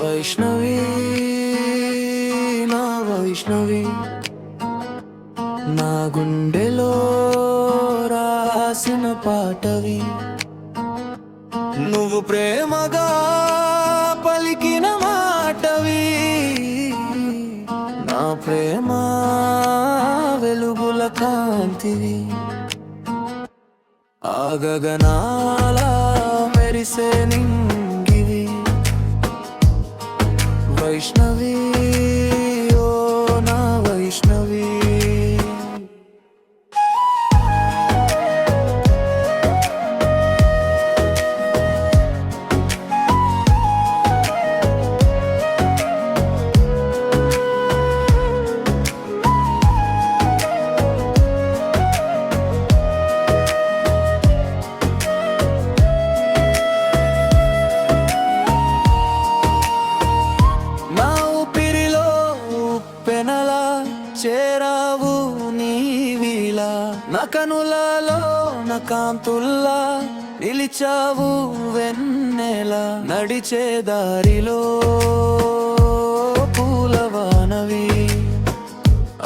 వైష్ణవి నా వైష్ణవి నా గుండెలో రాసిన పాటవి నువ్వు ప్రేమగా పలికిన మాటవి నా ప్రేమ వెలుగుల కాంతివి ఆ గగనాల మెరిసే నింగివి వైష్ణవి ఓ నా వైష్ణవి చేరావు నీవిలా నా కనులలో నా కాంతుల్లా నిలిచావు వెన్నెలా నడిచే దారిలో పూలవానవి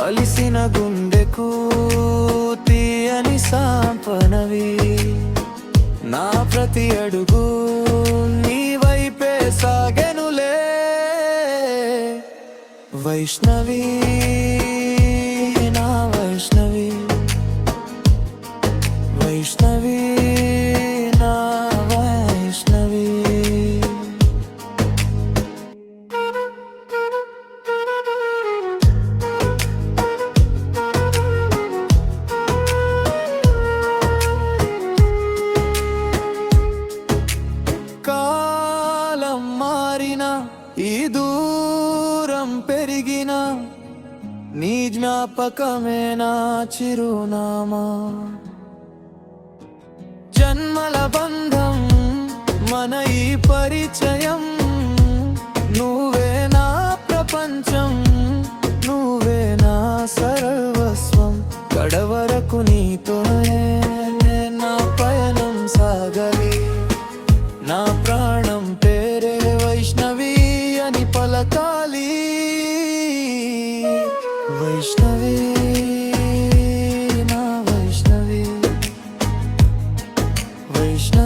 అలిసిన గుండెకు తీయని సాంపనవి నా ప్రతి అడుగు నీ వైపే సాగెనులే వైష్ణవి నా వైష్ణవి వైష్ణవి నా వైష్ణవి కాలం మారిన ఈ దూరం పెరిగిన నీ జ్ఞాపకమే నా చిరునామా జన్మల బంధం మన ఈ పరిచయం నువ్వే నా ప్రపంచం నువ్వే నా సర్వస్వం కడవరకు నీతోనే నా పయనం సాగలి నా ప్రాణం పేరే వైష్ణవి అని పలకాలి వైష్ణవి నా వైష్ణవి వైష్ణవి